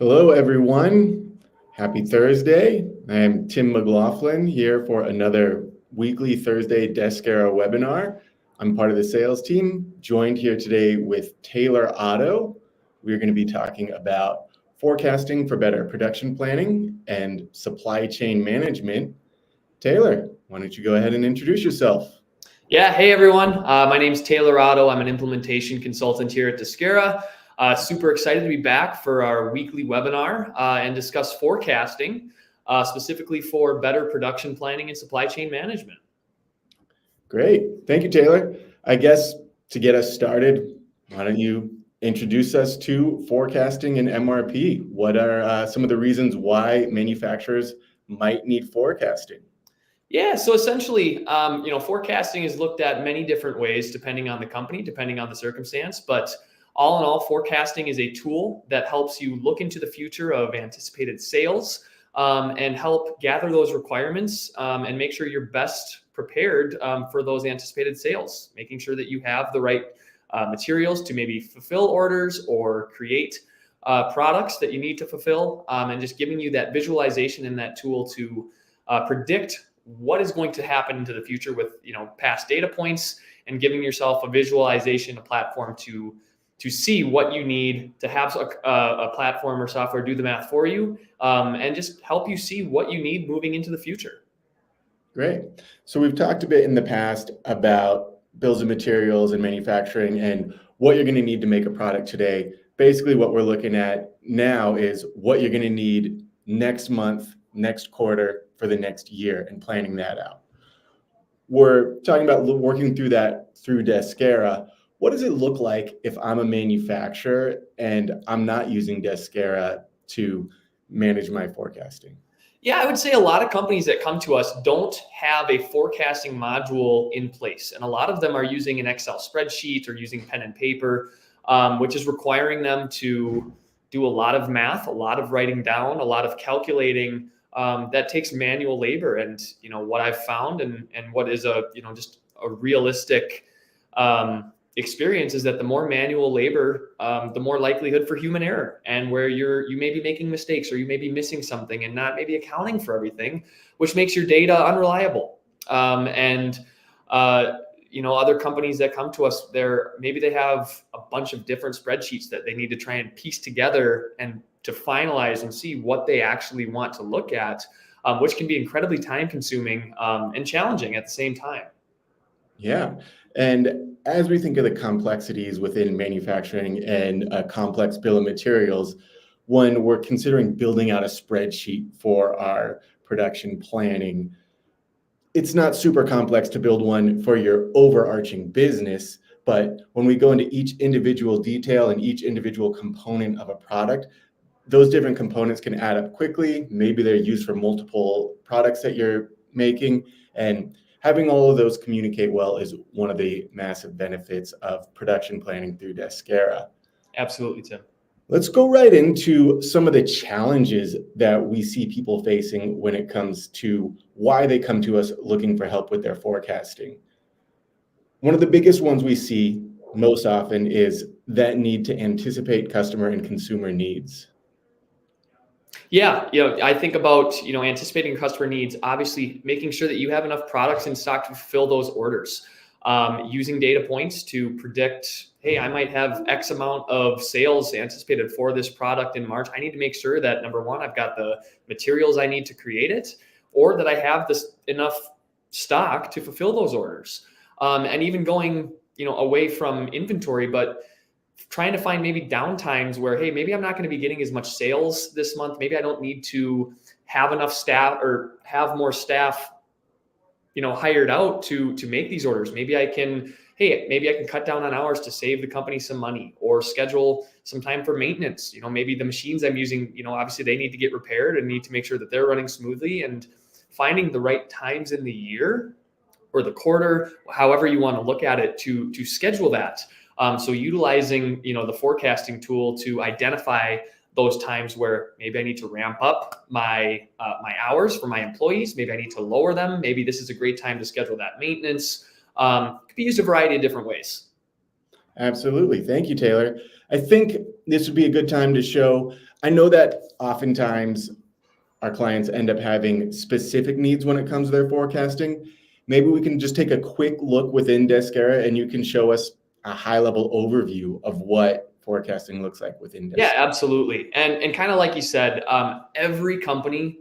Hello, everyone. Happy Thursday. I am Tim McLaughlin here for another weekly Thursday Deskera webinar. I'm part of the sales team, joined here today with Taylor Otto. We're going to be talking about forecasting for better production planning and supply chain management. Taylor, why don't you go ahead and introduce yourself? Yeah, hey everyone. My name's Taylor Otto. I'm an implementation consultant here at Deskera. Super excited to be back for our weekly webinar and discuss forecasting, specifically for better production planning and supply chain management. Great. Thank you, Taylor. I guess to get us started, why don't you introduce us to forecasting and MRP? What are some of the reasons why manufacturers might need forecasting? Yeah, so essentially, forecasting is looked at many different ways depending on the company, depending on the circumstance. But all in all, forecasting is a tool that helps you look into the future of anticipated sales and help gather those requirements and make sure you're best prepared for those anticipated sales, making sure that you have the right materials to maybe fulfill orders or create products that you need to fulfill, and just giving you that visualization in that tool to predict what is going to happen into the future with past data points, and giving yourself a visualization, a platform to see what you need to have a platform or software do the math for you, and just help you see what you need moving into the future. Great. So we've talked a bit in the past about bills of materials and manufacturing and what you're going to need to make a product today. Basically, what we're looking at now is what you're going to need next month, next quarter, for the next year, and planning that out. We're talking about working through that through Deskera. What does it look like if I'm a manufacturer and I'm not using Deskera to manage my forecasting? Yeah, I would say a lot of companies that come to us don't have a forecasting module in place. And a lot of them are using an Excel spreadsheet or using pen and paper, which is requiring them to do a lot of math, a lot of writing down, a lot of calculating. That takes manual labor. And what I've found and what is just a realistic experience is that the more manual labor, the more likelihood for human error, and where you may be making mistakes, or you may be missing something and not maybe accounting for everything, which makes your data unreliable. Other companies that come to us, maybe they have a bunch of different spreadsheets that they need to try and piece together and to finalize and see what they actually want to look at, which can be incredibly time consuming and challenging at the same time. Yeah. And as we think of the complexities within manufacturing and a complex bill of materials, when we're considering building out a spreadsheet for our production planning, it's not super complex to build one for your overarching business. But when we go into each individual detail and each individual component of a product, those different components can add up quickly. Maybe they're used for multiple products that you're making, and having all of those communicate well is one of the massive benefits of production planning through Deskera. Absolutely, Tim. Let's go right into some of the challenges that we see people facing when it comes to why they come to us looking for help with their forecasting. One of the biggest ones we see most often is that need to anticipate customer and consumer needs. Yeah, I think about anticipating customer needs. Obviously, making sure that you have enough products in stock to fulfill those orders. Using data points to predict, hey, I might have X amount of sales anticipated for this product in March. I need to make sure that, number one, I've got the materials I need to create it, or that I have enough stock to fulfill those orders. And even going away from inventory, but trying to find maybe downtimes where, hey, maybe I'm not going to be getting as much sales this month. Maybe I don't need to have enough staff or have more staff, hired out to make these orders. Maybe I can cut down on hours to save the company some money, or schedule some time for maintenance. Maybe the machines I'm using, obviously they need to get repaired and need to make sure that they're running smoothly, and finding the right times in the year or the quarter, however you want to look at it, to schedule that. So utilizing, the forecasting tool to identify those times where maybe I need to ramp up my hours for my employees. Maybe I need to lower them. Maybe this is a great time to schedule that maintenance. It could be used a variety of different ways. Absolutely. Thank you, Taylor. I think this would be a good time to show. I know that oftentimes our clients end up having specific needs when it comes to their forecasting. Maybe we can just take a quick look within Deskera and you can show us a high-level overview of what forecasting looks like within Deskera. Yeah, absolutely. And kind of like you said, every company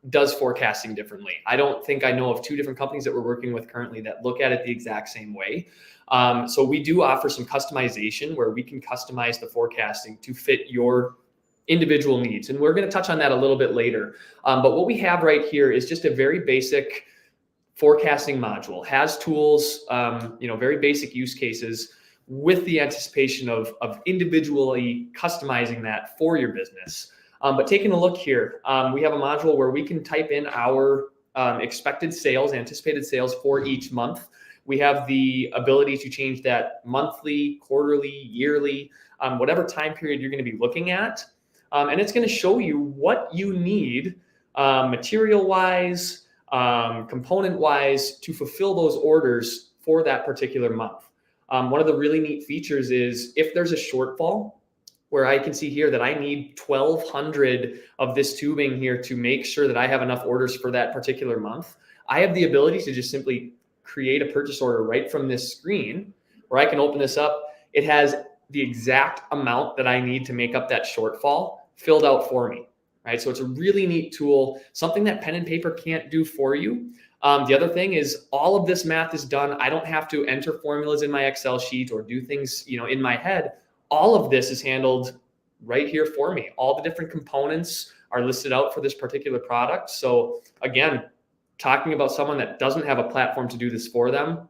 does forecasting differently. I don't think I know of two different companies that we're working with currently that look at it the exact same way. So we do offer some customization where we can customize the forecasting to fit your individual needs. And we're going to touch on that a little bit later. But what we have right here is just a very basic forecasting module, has tools, very basic use cases with the anticipation of individually customizing that for your business. But taking a look here, we have a module where we can type in our expected sales, anticipated sales for each month. We have the ability to change that monthly, quarterly, yearly, whatever time period you're going to be looking at. And it's going to show you what you need material-wise, component-wise to fulfill those orders for that particular month. One of the really neat features is if there's a shortfall, where I can see here that I need 1,200 of this tubing here to make sure that I have enough orders for that particular month, I have the ability to just simply create a purchase order right from this screen where I can open this up. It has the exact amount that I need to make up that shortfall filled out for me, right? So it's a really neat tool, something that pen and paper can't do for you. The other thing is all of this math is done. I don't have to enter formulas in my Excel sheet or do things, in my head. All of this is handled right here for me. All the different components are listed out for this particular product. So again, talking about someone that doesn't have a platform to do this for them,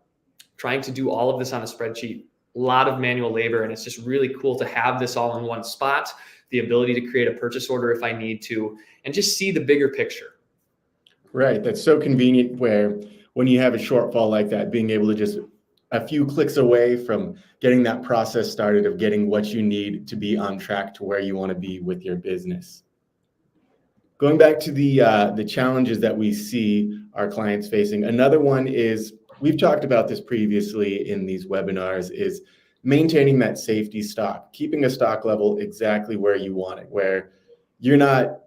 trying to do all of this on a spreadsheet, a lot of manual labor. And it's just really cool to have this all in one spot, the ability to create a purchase order if I need to, and just see the bigger picture. Right. That's so convenient where when you have a shortfall like that, being able to just a few clicks away from getting that process started of getting what you need to be on track to where you want to be with your business. Going back to the challenges that we see our clients facing, another one is, we've talked about this previously in these webinars, is maintaining that safety stock, keeping a stock level exactly where you want it, where you're not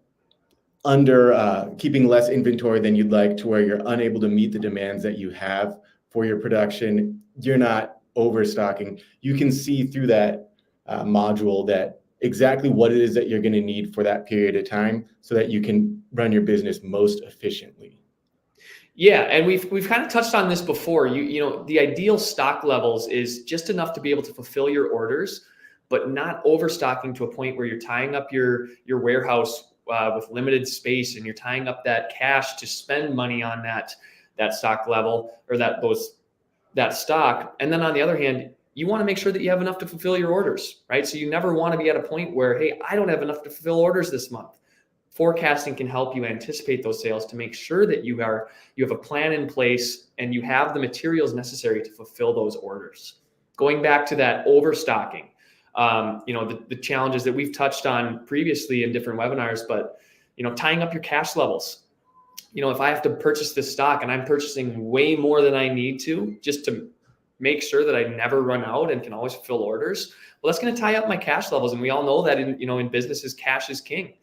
keeping less inventory than you'd like to where you're unable to meet the demands that you have for your production. You're not overstocking. You can see through that module that exactly what it is that you're going to need for that period of time so that you can run your business most efficiently. Yeah, and we've kind of touched on this before. The ideal stock levels is just enough to be able to fulfill your orders, but not overstocking to a point where you're tying up your warehouse with limited space and you're tying up that cash to spend money on that stock level or that stock. And then on the other hand, you want to make sure that you have enough to fulfill your orders, right? So you never want to be at a point where, hey, I don't have enough to fulfill orders this month. Forecasting can help you anticipate those sales to make sure that you have a plan in place and you have the materials necessary to fulfill those orders. Going back to that overstocking, the challenges that we've touched on previously in different webinars, but tying up your cash levels. If I have to purchase this stock and I'm purchasing way more than I need to, just to make sure that I never run out and can always fulfill orders, well, that's going to tie up my cash levels. And we all know that in businesses, cash is king.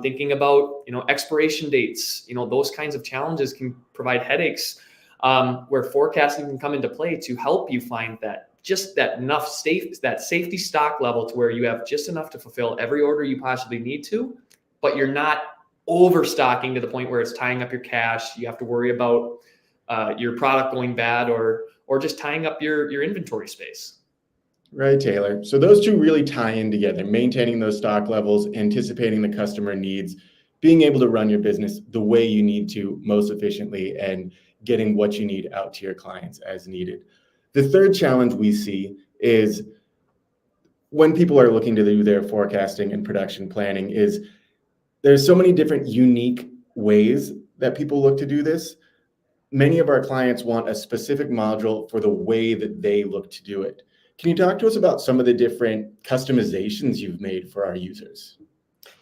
Thinking about, expiration dates, those kinds of challenges can provide headaches, where forecasting can come into play to help you find that safety stock level to where you have just enough to fulfill every order you possibly need to, but you're not overstocking to the point where it's tying up your cash. You have to worry about your product going bad or just tying up your inventory space. Right, Taylor. So those two really tie in together, maintaining those stock levels, anticipating the customer needs, being able to run your business the way you need to most efficiently, and getting what you need out to your clients as needed. The third challenge we see is when people are looking to do their forecasting and production planning is there's so many different unique ways that people look to do this. Many of our clients want a specific module for the way that they look to do it. Can you talk to us about some of the different customizations you've made for our users?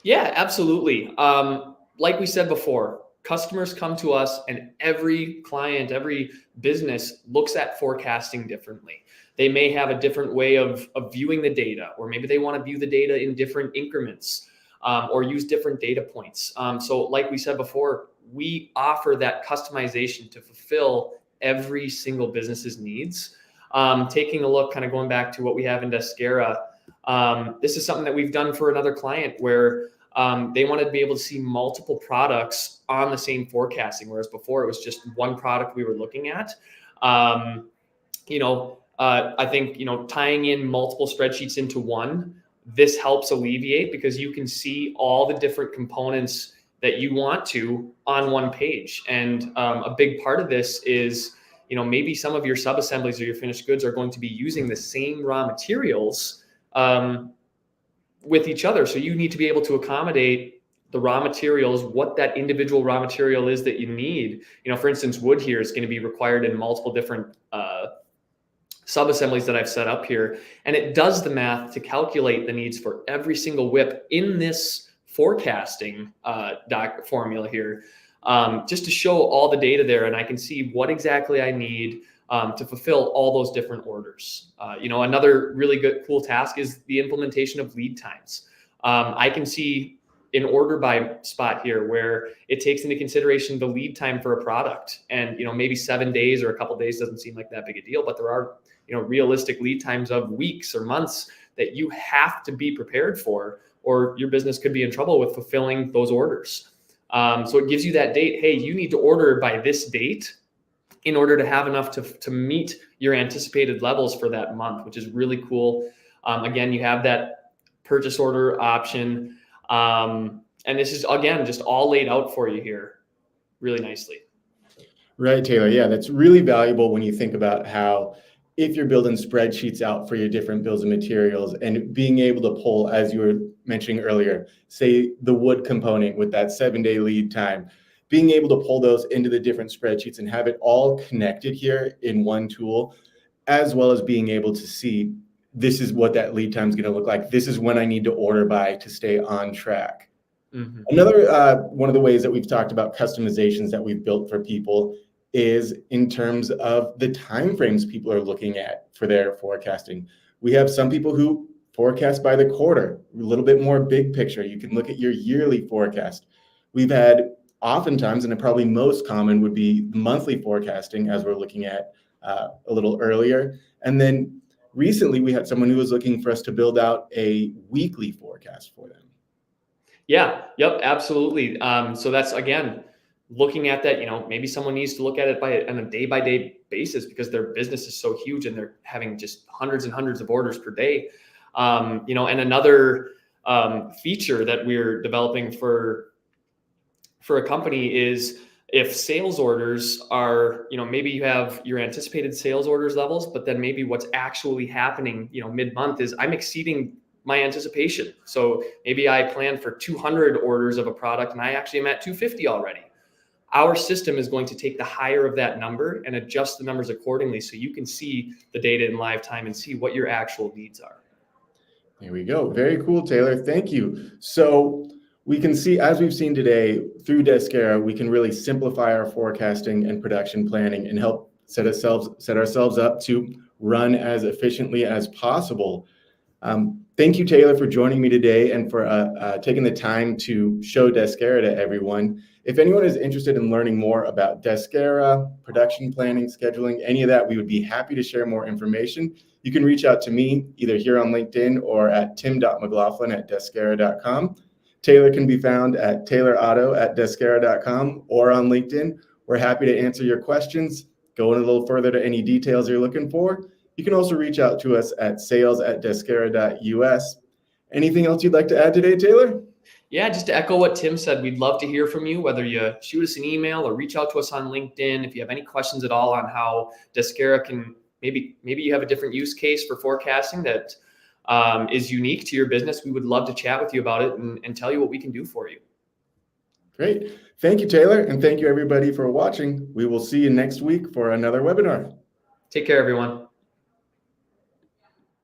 Yeah, absolutely. Like we said before, customers come to us and every client, every business looks at forecasting differently. They may have a different way of viewing the data, or maybe they want to view the data in different increments, or use different data points. So like we said before, we offer that customization to fulfill every single business's needs. Taking a look, kind of going back to what we have in Deskera, this is something that we've done for another client where they wanted to be able to see multiple products on the same forecasting, whereas before it was just one product we were looking at. I think, tying in multiple spreadsheets into one, this helps alleviate, because you can see all the different components that you want to on one page. And a big part of this is, maybe some of your sub-assemblies or your finished goods are going to be using the same raw materials with each other. So you need to be able to accommodate the raw materials, what that individual raw material is that you need. For instance, wood here is going to be required in multiple different sub-assemblies that I've set up here. And it does the math to calculate the needs for every single whip in this forecasting formula here, just to show all the data there. And I can see what exactly I need to fulfill all those different orders. Another really cool task is the implementation of lead times. I can see an order by spot here where it takes into consideration the lead time for a product. And, maybe 7 days or a couple of days doesn't seem like that big a deal, but there are, realistic lead times of weeks or months that you have to be prepared for, or your business could be in trouble with fulfilling those orders. So it gives you that date. Hey, you need to order by this date in order to have enough to meet your anticipated levels for that month, which is really cool. Again, you have that purchase order option. And this is, again, just all laid out for you here really nicely. Right, Taylor. Yeah, that's really valuable when you think about how, if you're building spreadsheets out for your different bills of materials, and being able to pull, as you were mentioning earlier, say the wood component with that 7-day lead time, being able to pull those into the different spreadsheets and have it all connected here in one tool, as well as being able to see, this is what that lead time is going to look like. This is when I need to order by to stay on track. Mm-hmm. Another one of the ways that we've talked about customizations that we've built for people is in terms of the timeframes people are looking at for their forecasting. We have some people who forecast by the quarter, a little bit more big picture. You can look at your yearly forecast. We've had oftentimes, and probably most common would be monthly forecasting, as we're looking at a little earlier. And then recently we had someone who was looking for us to build out a weekly forecast for them. Yeah, yep, absolutely. So that's, again, looking at that, maybe someone needs to look at it on a day-by-day basis, because their business is so huge and they're having just hundreds and hundreds of orders per day. And another feature that we're developing for a company is, if sales orders are, maybe you have your anticipated sales orders levels, but then maybe what's actually happening, mid-month is I'm exceeding my anticipation. So maybe I planned for 200 orders of a product and I actually am at 250 already. Our system is going to take the higher of that number and adjust the numbers accordingly, so you can see the data in live time and see what your actual needs are. There we go. Very cool, Taylor. Thank you. So we can see, as we've seen today, through Deskera, we can really simplify our forecasting and production planning and help set ourselves up to run as efficiently as possible. Thank you, Taylor, for joining me today and for taking the time to show Deskera to everyone. If anyone is interested in learning more about Deskera, production planning, scheduling, any of that, we would be happy to share more information. You can reach out to me either here on LinkedIn or at tim.mclaughlin@deskera.com. Taylor can be found at taylorotto@deskera.com or on LinkedIn. We're happy to answer your questions, go in a little further to any details you're looking for. You can also reach out to us at sales@deskera.us. Anything else you'd like to add today, Taylor? Yeah, just to echo what Tim said, we'd love to hear from you, whether you shoot us an email or reach out to us on LinkedIn. If you have any questions at all on how Deskera can, maybe you have a different use case for forecasting that is unique to your business, we would love to chat with you about it and tell you what we can do for you. Great. Thank you, Taylor. And thank you, everybody, for watching. We will see you next week for another webinar. Take care, everyone.